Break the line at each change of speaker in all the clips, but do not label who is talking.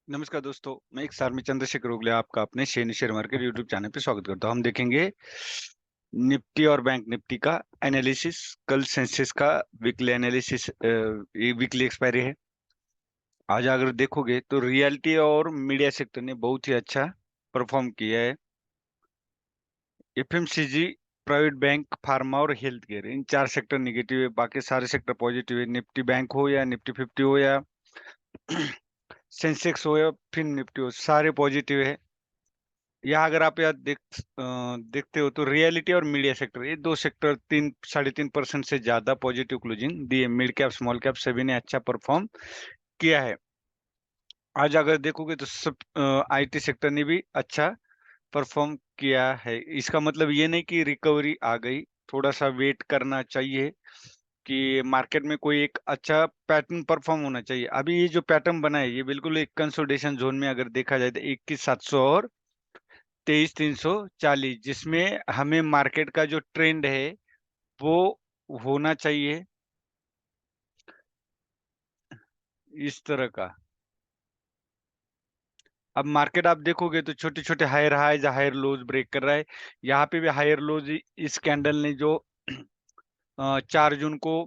नमस्कार दोस्तों, मैं एक सार में चंद्रशेखर उगले आपका अपने शेयर मार्केट यूट्यूब चैनल पे स्वागत करता हूं। हम देखेंगे निफ्टी और बैंक निफ्टी का एनालिसिस। कल सेंसेक्स का वीकली एनालिसिस, ये वीकली एक्सपायरी है। आज अगर देखोगे तो रियल्टी और मीडिया सेक्टर ने बहुत ही अच्छा परफॉर्म किया है। एफएमसीजी, प्राइवेट बैंक, फार्मा और हेल्थ केयर, इन चार सेक्टर निगेटिव है, बाकी सारे सेक्टर पॉजिटिव है। निफ्टी बैंक हो या निफ्टी 50 हो या सेंसेक्स हो या फिर निफ्टी हो, सारे पॉजिटिव है। यहाँ अगर आप यहाँ देखते हो तो रियलिटी और मीडिया सेक्टर, ये दो सेक्टर 3-3.5% से ज्यादा पॉजिटिव क्लोजिंग दिए। मिड कैप स्मॉल कैप सभी ने अच्छा परफॉर्म किया है। आज अगर देखोगे तो सब आईटी सेक्टर ने भी अच्छा परफॉर्म किया है। इसका मतलब ये नहीं कि रिकवरी आ गई, थोड़ा सा वेट करना चाहिए कि मार्केट में कोई एक अच्छा पैटर्न परफॉर्म होना चाहिए। अभी ये जो पैटर्न बना है ये बिल्कुल एक कंसोलिडेशन जोन में अगर देखा जाए तो 21,700 और 23,340, जिसमें हमें मार्केट का जो ट्रेंड है वो होना चाहिए इस तरह का। अब मार्केट आप देखोगे तो छोटे छोटे higher highs higher lows break कर रहा है। यहाँ पे भी हायर लोज इस कैंडल ने जो 4 जून को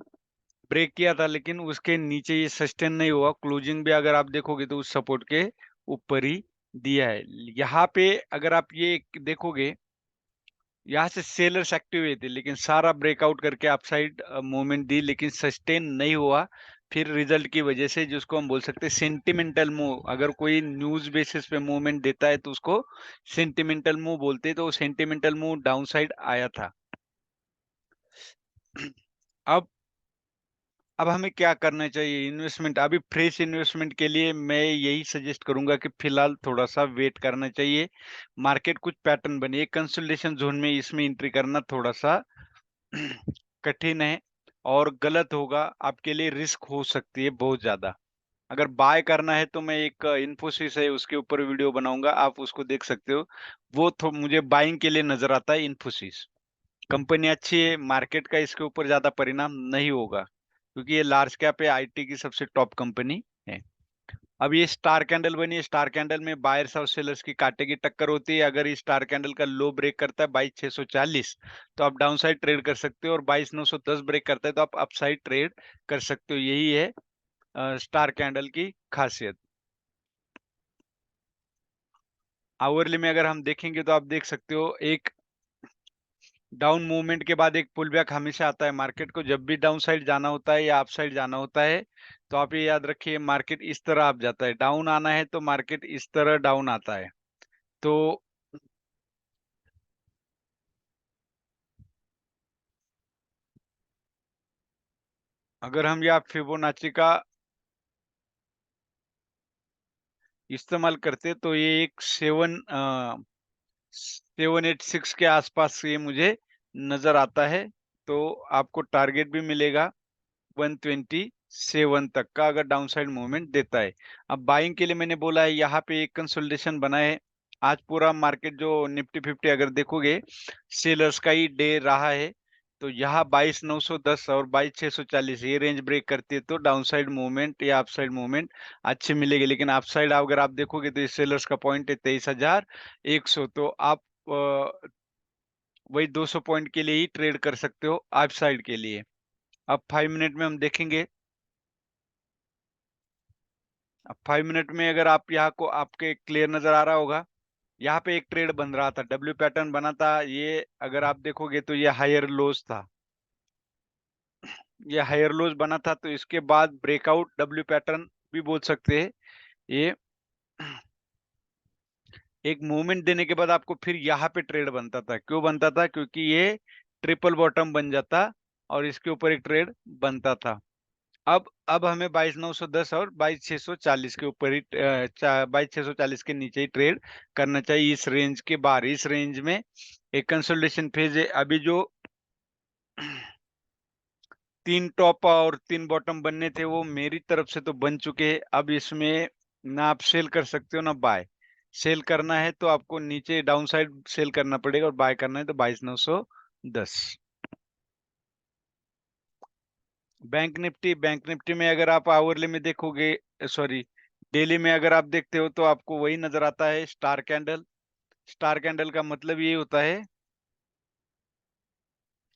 ब्रेक किया था, लेकिन उसके नीचे ये सस्टेन नहीं हुआ। क्लोजिंग भी अगर आप देखोगे तो उस सपोर्ट के ऊपर ही दिया है। यहाँ पे अगर आप ये देखोगे, यहाँ से सेलर्स एक्टिव हुए थे लेकिन सारा ब्रेकआउट करके अपसाइड मूवमेंट दी, लेकिन सस्टेन नहीं हुआ। फिर रिजल्ट की वजह से, जिसको हम बोल सकते हैं सेंटिमेंटल मूव, अगर कोई न्यूज बेसिस पे मूवमेंट देता है तो उसको सेंटिमेंटल मूव बोलते हैं। तो सेंटिमेंटल मूव डाउन साइड आया था। अब अब हमें क्या करना चाहिए इन्वेस्टमेंट? अभी फ्रेश इन्वेस्टमेंट के लिए मैं यही सजेस्ट करूंगा कि फिलहाल थोड़ा सा वेट करना चाहिए। मार्केट कुछ पैटर्न बने, कंसोलिडेशन जोन में इसमें एंट्री करना थोड़ा सा कठिन है और गलत होगा, आपके लिए रिस्क हो सकती है बहुत ज्यादा। अगर बाय करना है तो मैं एक इन्फोसिस है उसके ऊपर वीडियो बनाऊंगा, आप उसको देख सकते हो। वो तो मुझे बाइंग के लिए नजर आता है। इन्फोसिस कंपनी अच्छी है, मार्केट का इसके ऊपर ज्यादा परिणाम नहीं होगा क्योंकि ये लार्ज कैप है, आईटी की सबसे टॉप कंपनी है। अब ये स्टार कैंडल बनी है, स्टार कैंडल में बायर्स और सेलर्स की कांटे की टक्कर होती है। अगर ये स्टार कैंडल का लो ब्रेक करता है 22,640, तो आप डाउन साइड ट्रेड कर सकते हो, और 22,910 ब्रेक करता है तो आप अपसाइड ट्रेड कर सकते हो। यही है स्टार कैंडल की खासियत। आवरली में अगर हम देखेंगे तो आप देख सकते हो, एक डाउन मूवमेंट के बाद एक पुल बैक हमेशा आता है। मार्केट को जब भी डाउन साइड जाना होता है या अप साइड जाना होता है तो आप ये याद रखिए, मार्केट इस तरह आप जाता है। डाउन आना है तो मार्केट इस तरह डाउन आता है। तो अगर हम या फिबोनाची का इस्तेमाल करते तो ये एक 786 के आसपास ये मुझे नजर आता है। तो आपको टारगेट भी मिलेगा 127 तक का, अगर डाउनसाइड मूवमेंट देता है। अब बाइंग के लिए मैंने बोला है, यहाँ पे एक कंसोलिडेशन बना है। आज पूरा मार्केट जो निफ्टी 50 अगर देखोगे, सेलर्स का ही डे रहा है। तो यहाँ 22,910 और 22,640 ये रेंज ब्रेक करती है तो डाउनसाइड मूवमेंट या अपसाइड मूवमेंट अच्छी मिलेगी। लेकिन अपसाइड अगर आप देखोगे तो इस सेलर्स का पॉइंट है 23,100, तो आप वही 200 पॉइंट के लिए ही ट्रेड कर सकते हो अपसाइड के लिए। अब 5 मिनट में हम देखेंगे। अब 5 मिनट में अगर आप यहाँ को आपके क्लियर नजर आ रहा होगा, यहाँ पे एक ट्रेड बन रहा था, डब्ल्यू पैटर्न बना था। ये अगर आप देखोगे तो ये हायर लोज था, ये हायर लोज बना था। तो इसके बाद ब्रेकआउट डब्ल्यू पैटर्न भी बोल सकते हैं। ये एक मूवमेंट देने के बाद आपको फिर यहाँ पे ट्रेड बनता था। क्यों बनता था? क्योंकि ये ट्रिपल बॉटम बन जाता और इसके ऊपर एक ट्रेड बनता था। अब हमें 22,910 और 22,640 के ऊपर ही 22,640 के नीचे ही ट्रेड करना चाहिए, इस रेंज के बाहर। इस रेंज में एक कंसोलिडेशन फेज है। अभी जो 3 टॉप और 3 बॉटम बनने थे वो मेरी तरफ से तो बन चुके हैं। अब इसमें ना आप सेल कर सकते हो ना बाय। सेल करना है तो आपको नीचे डाउन साइड सेल करना पड़ेगा, और बाय करना है तो 22,910। बैंक निफ्टी में अगर आप आवरली में देखोगे, सॉरी, डेली में अगर आप देखते हो तो आपको वही नजर आता है, स्टार कैंडल। स्टार कैंडल का मतलब ये होता है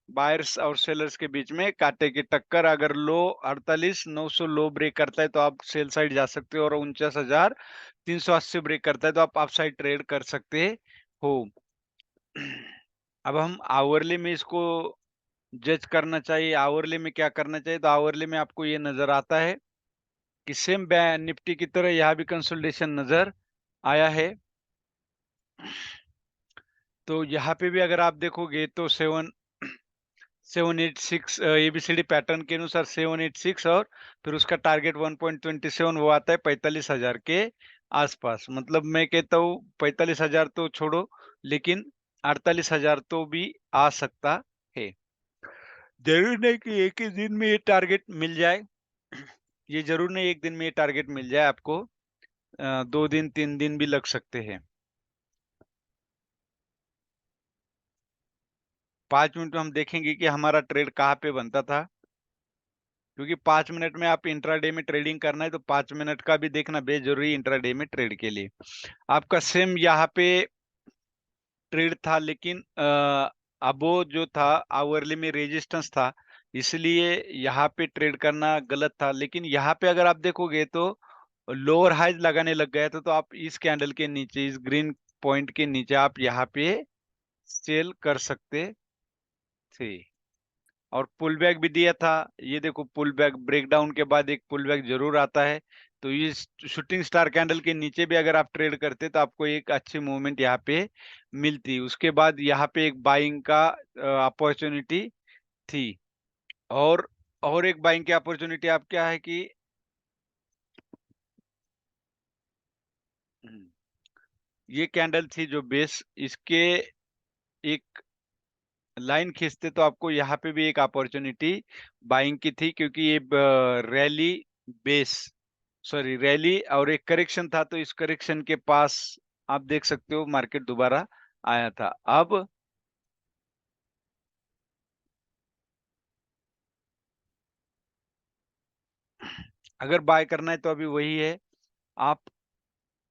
बायर्स और सेलर्स के बीच में कांटे की टक्कर। अगर लो 48,900 लो ब्रेक करता है तो आप सेल साइड जा सकते हो, और 49,380 ब्रेक करता है तो आप अप साइड ट्रेड कर सकते हो। अब हम आवरली में इसको जज करना चाहिए। आवरली में क्या करना चाहिए, तो आवरली में आपको ये नजर आता है कि सेम निफ्टी की तरह यहाँ भी कंसोलिडेशन नजर आया है। तो यहाँ पे भी अगर आप देखोगे तो 786 एबीसीडी पैटर्न के अनुसार 786, और फिर उसका टारगेट 1.27 वो आता है 45,000 के आसपास। मतलब मैं कहता हूँ 45,000 तो छोड़ो, लेकिन 48,000 तो भी आ सकता है। जरूर नहीं कि एक ही दिन में ये टारगेट मिल जाए। ये जरूर नहीं एक दिन में ये टारगेट मिल जाए आपको। 2 दिन 3 दिन भी लग सकते हैं। 5 मिनट में हम देखेंगे कि हमारा ट्रेड कहाँ पे बनता था, क्योंकि 5 मिनट में आप इंट्राडे में ट्रेडिंग करना है तो 5 मिनट का भी देखना बेजरूरी इंट्राडे में ट्रेड के लिए। आपका सेम यहाँ पे ट्रेड था, लेकिन अब वो जो था आवरली में रेजिस्टेंस था, इसलिए यहाँ पे ट्रेड करना गलत था। लेकिन यहाँ पे अगर आप देखोगे तो लोअर हाइज लगाने लग गया था, तो आप इस कैंडल के नीचे, इस ग्रीन पॉइंट के नीचे आप यहाँ पे सेल कर सकते थे। और पुल बैक भी दिया था। ये देखो, पुल बैक ब्रेकडाउन के बाद एक पुल बैक जरूर आता है। तो ये शूटिंग स्टार कैंडल के नीचे भी अगर आप ट्रेड करते तो आपको एक अच्छी मूवमेंट यहाँ पे मिलती। उसके बाद यहाँ पे एक बाइंग का अपॉर्चुनिटी थी। और और एक बाइंग की अपॉर्चुनिटी आप क्या है कि हम्म, ये कैंडल थी जो बेस इसके एक लाइन खींचते तो आपको यहाँ पे भी एक अपॉर्चुनिटी बाइंग की थी, क्योंकि ये रैली बेस सॉरी रैली और एक करेक्शन था, तो इस करेक्शन के पास आप देख सकते हो मार्केट दोबारा आया था। अब अगर बाय करना है तो अभी वही है, आप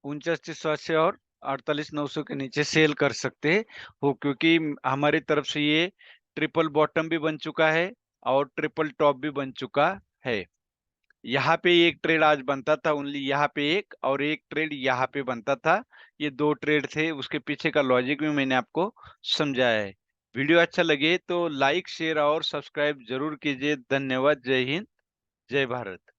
49,600 और 48,900 के नीचे सेल कर सकते हो, क्योंकि हमारी तरफ से ये ट्रिपल बॉटम भी बन चुका है और ट्रिपल टॉप भी बन चुका है। यहाँ पे एक ट्रेड आज बनता था ओनली, यहाँ पे एक, और एक ट्रेड यहाँ पे बनता था। ये 2 ट्रेड थे, उसके पीछे का लॉजिक भी मैंने आपको समझाया है। वीडियो अच्छा लगे तो लाइक शेयर और सब्सक्राइब जरूर कीजिए। धन्यवाद। जय हिंद, जय भारत।